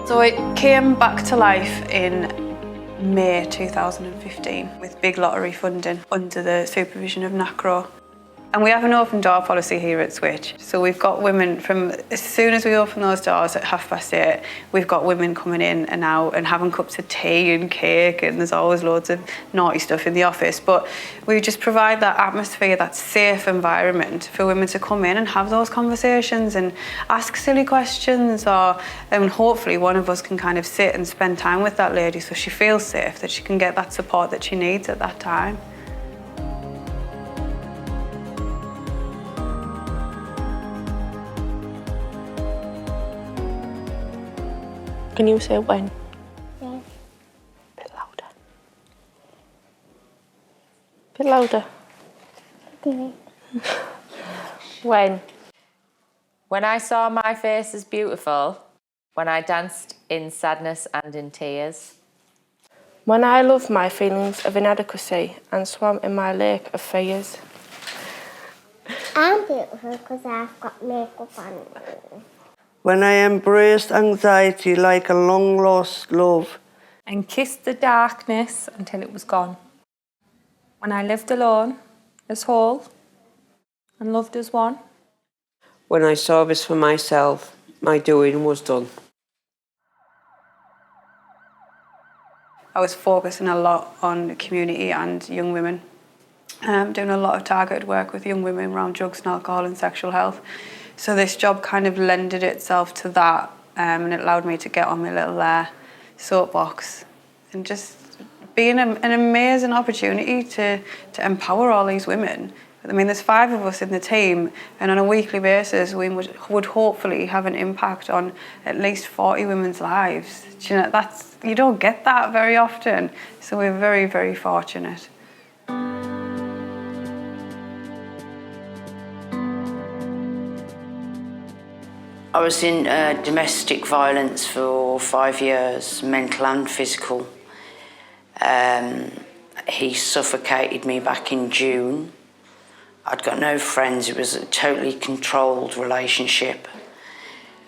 So it came back to life in May 2015 with big lottery funding under the supervision of Nacro. And we have an open door policy here at Switch. So we've got women from, as soon as we open those doors at 8:30, we've got women coming in and out and having cups of tea and cake, and there's always loads of naughty stuff in the office. But we just provide that atmosphere, that safe environment for women to come in and have those conversations and ask silly questions, or and hopefully one of us can kind of sit and spend time with that lady so she feels safe, that she can get that support that she needs at that time. Can you say when? Yeah. A bit louder. A bit louder. Okay. When? When I saw my face as beautiful, when I danced in sadness and in tears. When I loved my feelings of inadequacy and swam in my lake of fears. I'm beautiful because I've got makeup on. When I embraced anxiety like a long-lost love. And kissed the darkness until it was gone. When I lived alone, as whole, and loved as one. When I saw this for myself, my doing was done. I was focusing a lot on the community and young women, doing a lot of targeted work with young women around drugs and alcohol and sexual health. So this job kind of lended itself to that, and it allowed me to get on my little soapbox and just being an amazing opportunity to empower all these women. I mean, there's 5 of us in the team, and on a weekly basis, we would hopefully have an impact on at least 40 women's lives. Do you know, you don't get that very often, so we're very, very fortunate. I was in domestic violence for 5 years, mental and physical. He suffocated me back in June. I'd got no friends. It was a totally controlled relationship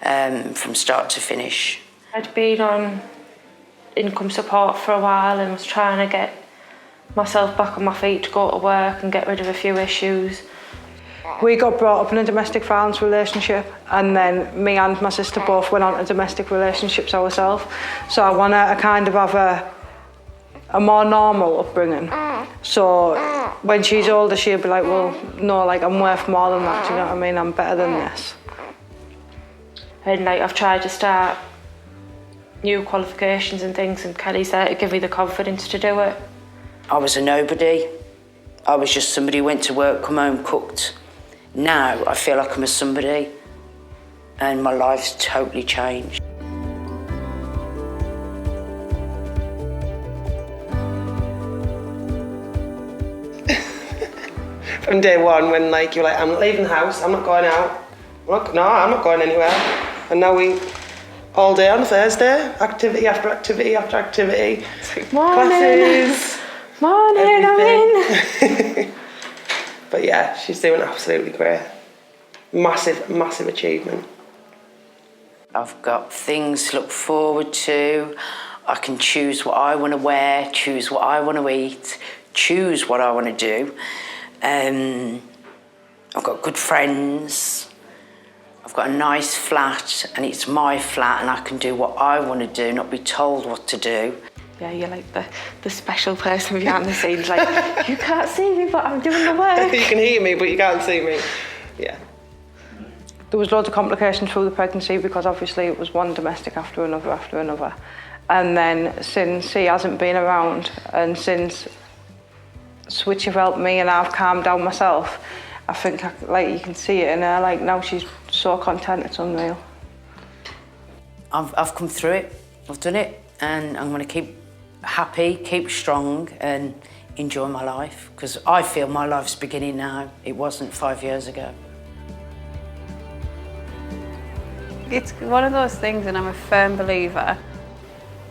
from start to finish. I'd been on income support for a while and was trying to get myself back on my feet to go to work and get rid of a few issues. We got brought up in a domestic violence relationship, and then me and my sister both went on to domestic relationships ourselves. So I want to kind of have a more normal upbringing. So when she's older, she'll be like, well, no, like I'm worth more than that, do you know what I mean? I'm better than this. And like I've tried to start new qualifications and things, and Kelly's there to give me the confidence to do it. I was a nobody. I was just somebody who went to work, come home, cooked. Now I feel like I'm a somebody, and my life's totally changed. From day one, when like you're like, I'm not leaving the house, I'm not going out. I'm not going anywhere. And now we, all day on Thursday, activity after activity after activity. Morning, classes, morning, I'm in. But yeah, she's doing absolutely great. Massive, massive achievement. I've got things to look forward to. I can choose what I want to wear, choose what I want to eat, choose what I want to do. I've got good friends. I've got a nice flat, and it's my flat, and I can do what I want to do, not be told what to do. Yeah, you're like the special person behind the scenes, like, you can't see me, but I'm doing the work. You can hear me, but you can't see me. Yeah. There was loads of complications through the pregnancy because obviously it was one domestic after another. And then since he hasn't been around, and since Switch have helped me and I've calmed down myself, I think like you can see it in her, like now she's so content, it's unreal. I've come through it, I've done it, and I'm going to keep happy, keep strong, and enjoy my life, because I feel my life's beginning now. It wasn't 5 years ago. It's one of those things, and I'm a firm believer,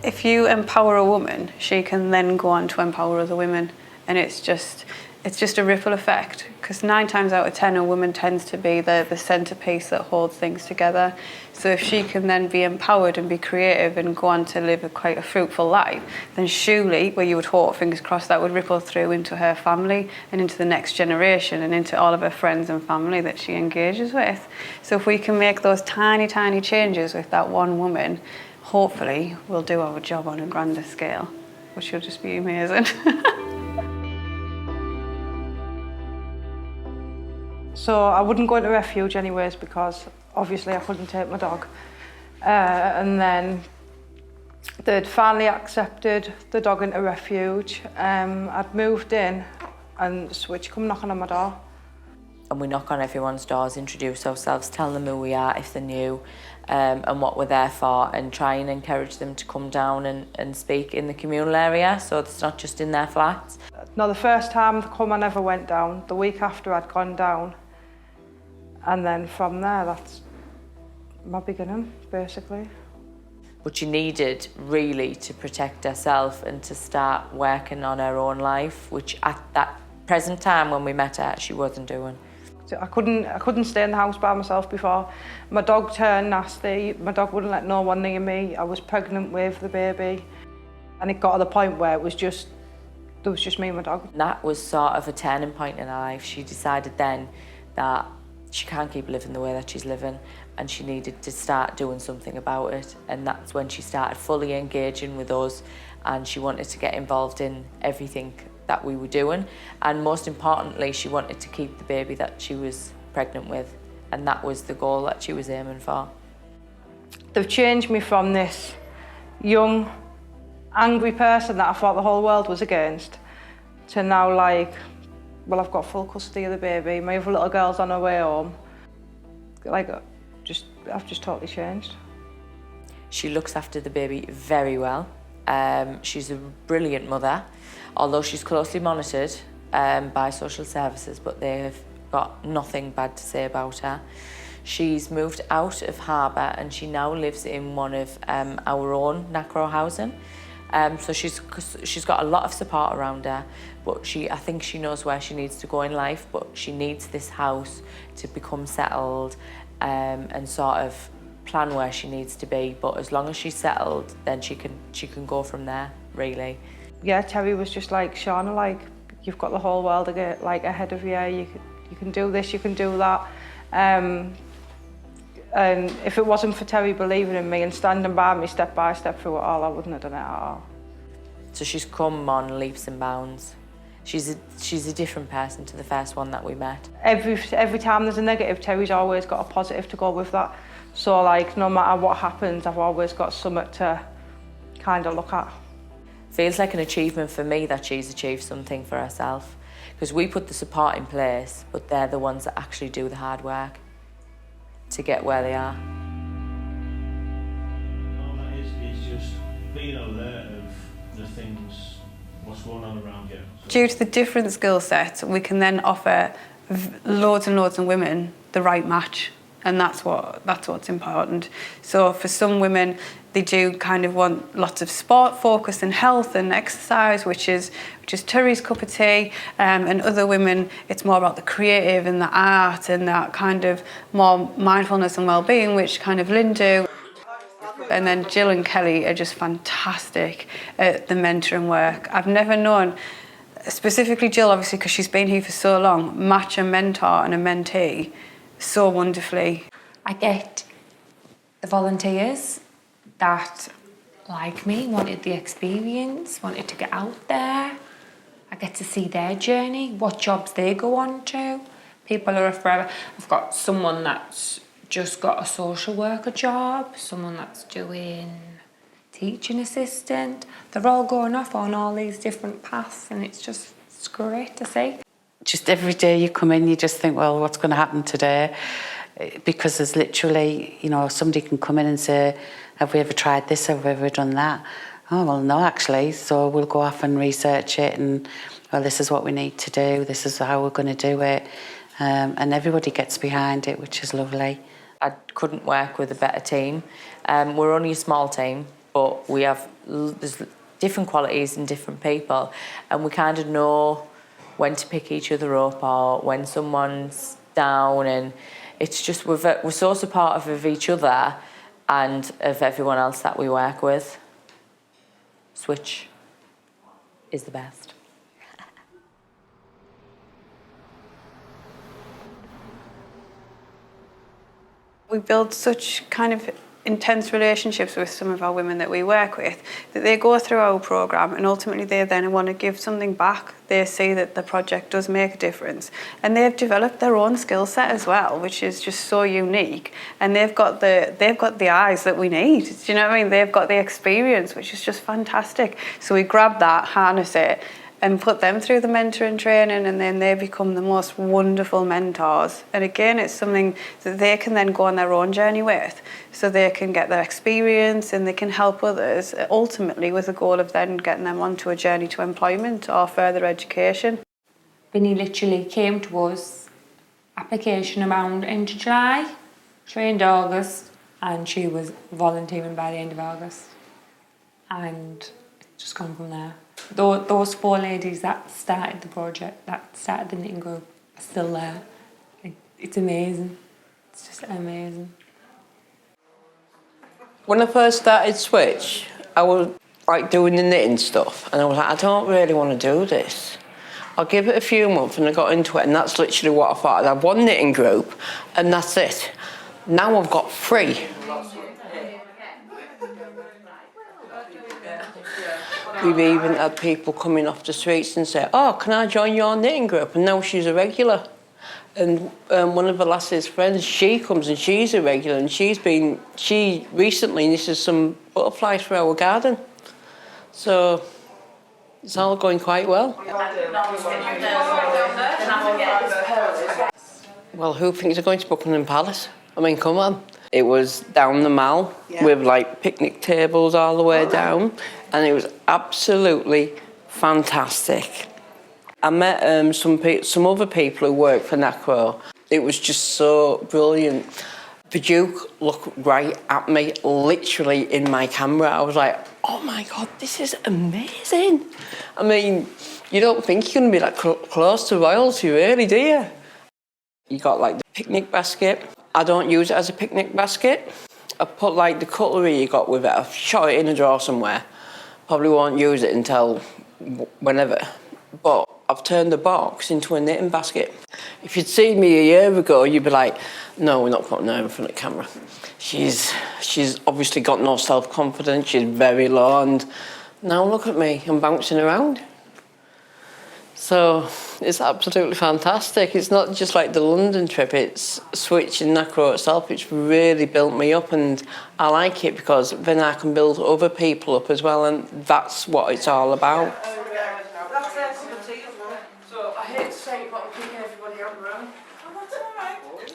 if you empower a woman, she can then go on to empower other women. And it's just, it's just a ripple effect, because 9 times out of 10 a woman tends to be the centrepiece that holds things together. So if she can then be empowered and be creative and go on to live quite a fruitful life, then surely, well, you would hope, fingers crossed, that would ripple through into her family and into the next generation and into all of her friends and family that she engages with. So if we can make those tiny, tiny changes with that one woman, hopefully we'll do our job on a grander scale, which will just be amazing. So I wouldn't go into refuge anyways because obviously I couldn't take my dog. And then they'd finally accepted the dog into refuge. I'd moved in and Switch come knocking on my door. And we knock on everyone's doors, introduce ourselves, tell them who we are if they're new, and what we're there for, and try and encourage them to come down and speak in the communal area, so it's not just in their flats. No, the first time they come I never went down. The week after I'd gone down. And then from there, that's my beginning, basically. But she needed really to protect herself and to start working on her own life, which at that present time when we met her, she wasn't doing. I couldn't stay in the house by myself before. My dog turned nasty. My dog wouldn't let no one near me. I was pregnant with the baby. And it got to the point where there was just me and my dog. That was sort of a turning point in her life. She decided then that she can't keep living the way that she's living, and she needed to start doing something about it. And that's when she started fully engaging with us, and she wanted to get involved in everything that we were doing. And most importantly, she wanted to keep the baby that she was pregnant with, and that was the goal that she was aiming for. They've changed me from this young, angry person that I thought the whole world was against to now, like, well, I've got full custody of the baby. My other little girl's on her way home. Like, I've just totally changed. She looks after the baby very well. She's a brilliant mother, although she's closely monitored by social services, but they've got nothing bad to say about her. She's moved out of harbour and she now lives in one of our own Nacro housing. So she's got a lot of support around her, but I think she knows where she needs to go in life, but she needs this house to become settled and sort of plan where she needs to be. But as long as she's settled, then she can go from there, really. Yeah, Terry was just like, Shauna, like, you've got the whole world ahead of you. You can do this, you can do that. And if it wasn't for Terry believing in me and standing by me step by step through it all, I wouldn't have done it at all. So she's come on leaps and bounds. She's a different person to the first one that we met. Every time there's a negative, Terry's always got a positive to go with that. So, like, no matter what happens, I've always got something to kind of look at. Feels like an achievement for me that she's achieved something for herself, because we put the support in place, but they're the ones that actually do the hard work to get where they are. All that is, it's just being aware of the things, what's going on around you. So Due to the different skill sets, we can then offer loads and loads of women the right match, and that's what's important. So for some women, they do kind of want lots of sport focus and health and exercise, which is Terry's cup of tea, and other women, it's more about the creative and the art and that kind of more mindfulness and well-being, which kind of Lynn do. And then Jill and Kelly are just fantastic at the mentoring work. I've never known, specifically Jill, obviously, because she's been here for so long, match a mentor and a mentee so wonderfully. I get the volunteers that, like me, wanted the experience, wanted to get out there. I get to see their journey, what jobs they go on to. People are forever. I've got someone that's just got a social worker job, someone that's doing teaching assistant. They're all going off on all these different paths, and it's great to see. Just every day you come in, you just think, well, what's going to happen today? Because there's literally, somebody can come in and say, have we ever tried this, have we ever done that? Oh, well, no, actually. So we'll go off and research it and, well, this is what we need to do, this is how we're going to do it. And everybody gets behind it, which is lovely. I couldn't work with a better team. We're only a small team, but there's different qualities in different people, and we kind of know when to pick each other up or when someone's down, and it's just we're so supportive of each other and of everyone else that we work with. Switch is the best. We build such kind of intense relationships with some of our women that we work with that they go through our programme and ultimately they then want to give something back. They see that the project does make a difference and they've developed their own skill set as well, which is just so unique, and they've got the eyes that we need. Do you know what I mean? They've got the experience, which is just fantastic. So we grab that, harness it, and put them through the mentoring training, and then they become the most wonderful mentors. And again, it's something that they can then go on their own journey with, so they can get their experience and they can help others, ultimately with the goal of then getting them onto a journey to employment or further education. Vinny literally came to us, application around end of July, trained August, and she was volunteering by the end of August. And it's just gone from there. Those 4 ladies that started the project, that started the knitting group, are still there. It's amazing. It's just amazing. When I first started Switch, I was like doing the knitting stuff, and I was like, I don't really want to do this. I'll give it a few months, and I got into it, and that's literally what I thought. I'd have one knitting group, and that's it. Now I've got 3. We've even had people coming off the streets and say, oh, can I join your knitting group? And now she's a regular. And one of the lass's friends, she comes and she's a regular, and she recently knitted some butterflies for our garden. So it's all going quite well. Well, who thinks they're going to Buckingham Palace? I mean, come on. It was down the Mall with like picnic tables all the way down, and it was absolutely fantastic. I met some other people who work for Nacro. It was just so brilliant. The Duke looked right at me, literally in my camera. I was like, oh my God, this is amazing. I mean, you don't think you're going to be that close to royalty, really, do you? You got like the picnic basket. I don't use it as a picnic basket. I put like the cutlery you got with it, I've shot it in a drawer somewhere. Probably won't use it until whenever. But I've turned the box into a knitting basket. If you'd seen me a year ago, you'd be like, no, we're not putting her in front of the camera. She's obviously got no self-confidence, she's very low, and now look at me, I'm bouncing around. So it's absolutely fantastic. It's not just like the London trip, it's Switch and Nacro itself. It's really built me up, and I like it because then I can build other people up as well, and that's what it's all about.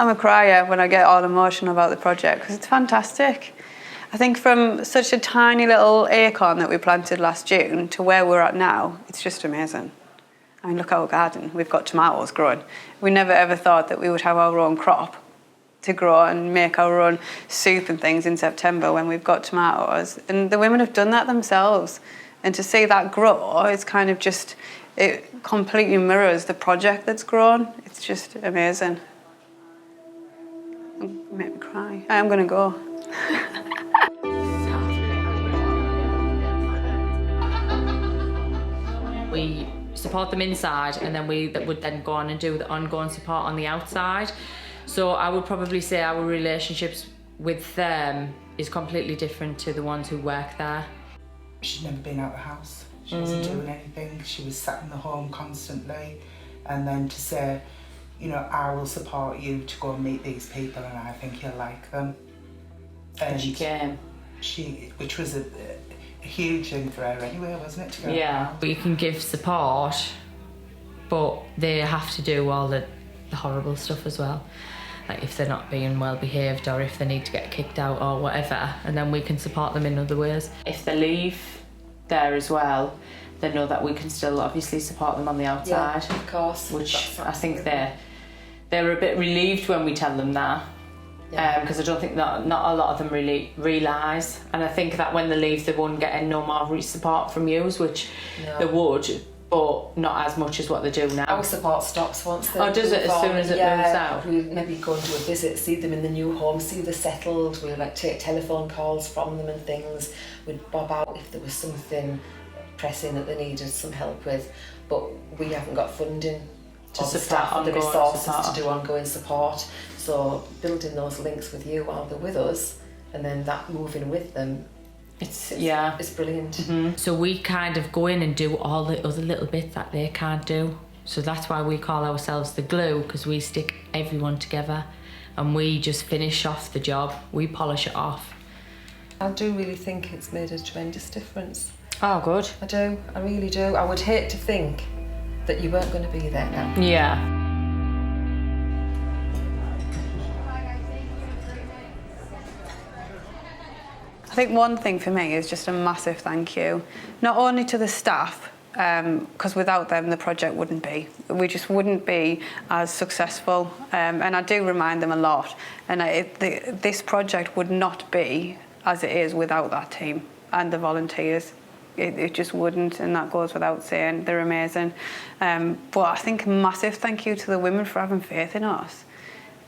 I'm a crier when I get all emotional about the project because it's fantastic. I think from such a tiny little acorn that we planted last June to where we're at now, it's just amazing. I mean, look at our garden. We've got tomatoes growing. We never ever thought that we would have our own crop to grow and make our own soup and things in September when we've got tomatoes. And the women have done that themselves. And to see that grow, it's kind of just, it completely mirrors the project that's grown. It's just amazing. You make me cry. I am going to go. We support them inside, and then we would then go on and do the ongoing support on the outside. So I would probably say our relationships with them is completely different to the ones who work there. She'd never been out of the house. She wasn't doing anything. She was sat in the home constantly. And then to say, you know, I will support you to go and meet these people and I think you'll like them. And she came. Which was a huge thing for her anyway, wasn't it? To go yeah, but you can give support, but they have to do all the horrible stuff as well. Like if they're not being well behaved or if they need to get kicked out or whatever, and then we can support them in other ways. If they leave there as well, they know that we can still obviously support them on the outside. Yeah, of course. Which I think they're a bit relieved when we tell them that. Because I don't think that not a lot of them really realise, and I think that when they leave they won't get no more support from you, which they would, but not as much as what they do now. Our support stops once they does it move as soon on. as it Yeah, moves out? We maybe go and do a visit, see them in the new home, see they're settled. We'll like take telephone calls from them and things. We'd bob out if there was something pressing that they needed some help with, but we haven't got funding To or the support staff and the ongoing resources support. to do ongoing support. So building those links with you while they're with us, and then that moving with them, it's brilliant. So we kind of go in and do all the other little bits that they can't do. So that's why we call ourselves the glue, because we stick everyone together and we just finish off the job. We polish it off. I do really think it's made a tremendous difference. Oh, good. I do, I really do. I would hate to think that you weren't going to be there now. Yeah. I think one thing for me is just a massive thank you, not only to the staff, because without them the project wouldn't be. We just wouldn't be as successful, and I do remind them a lot. And this project would not be as it is without that team and the volunteers. It just wouldn't, and that goes without saying. They're amazing. But I think a massive thank you to the women for having faith in us,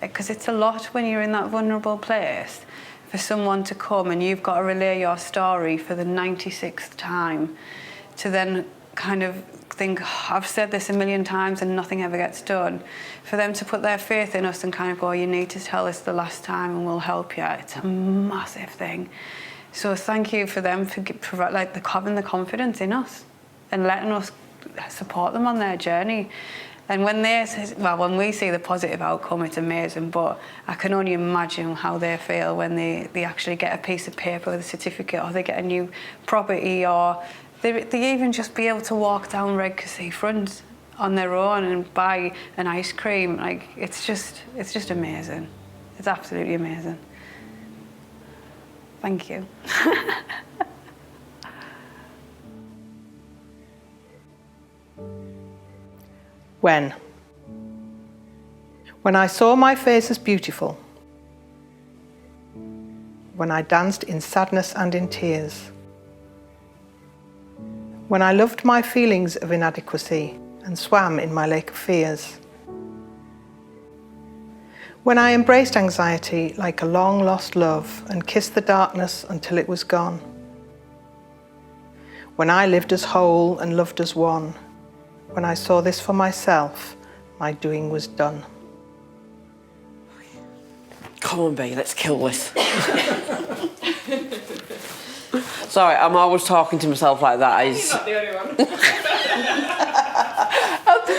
because it's a lot when you're in that vulnerable place. For someone to come and you've got to relay your story for the 96th time, to then kind of think, oh, I've said this a million times and nothing ever gets done. For them to put their faith in us and kind of go, you need to tell us the last time and we'll help you. It's a massive thing. So thank you for them for having the confidence in us and letting us support them on their journey. And when when we see the positive outcome, it's amazing, but I can only imagine how they feel when they actually get a piece of paper with a certificate, or they get a new property, or they even just be able to walk down Redcassey Front on their own and buy an ice cream. Like, it's just amazing. It's absolutely amazing. Thank you. When I saw my face as beautiful, when I danced in sadness and in tears, when I loved my feelings of inadequacy and swam in my lake of fears, when I embraced anxiety like a long-lost love and kissed the darkness until it was gone, when I lived as whole and loved as one, when I saw this for myself, my doing was done. Come on, B, let's kill this. Sorry, I'm always talking to myself like that. You're not the only one.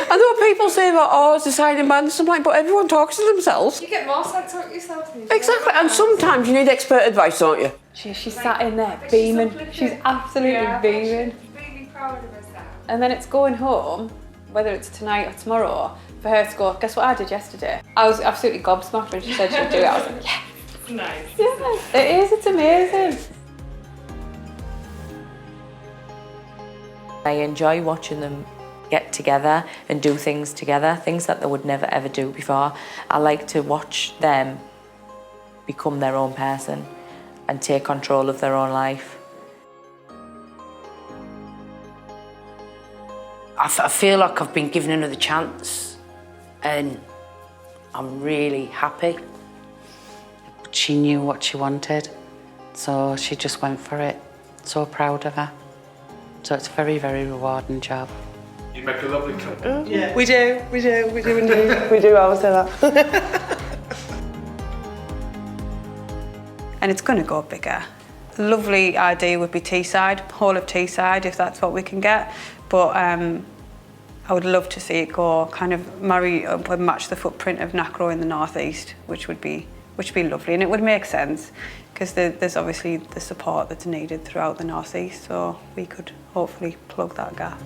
I know people say about, oh, it's deciding madness. I'm like, but everyone talks to themselves. You get more self-talk yourself. Exactly, and sometimes you need expert advice, don't you? She sat in there beaming. She's absolutely beaming. Really proud of herself. And then it's going home, whether it's tonight or tomorrow, for her to go, guess what I did yesterday? I was absolutely gobsmacked when she said she'd do it. I was like, yes. It's nice. Yeah, it is, it's amazing. I enjoy watching them get together and do things together, things that they would never ever do before. I like to watch them become their own person and take control of their own life. I feel like I've been given another chance and I'm really happy. She knew what she wanted, so she just went for it. So proud of her. So it's a very, very rewarding job. You make a lovely couple. Yeah, we do indeed. We do, I would say that. And it's going to go bigger. A lovely idea would be Teesside, whole of Teesside, if that's what we can get. But I would love to see it go, kind of marry up and match the footprint of Nacro in the northeast, which would be lovely, and it would make sense because there's obviously the support that's needed throughout the northeast, so we could hopefully plug that gap.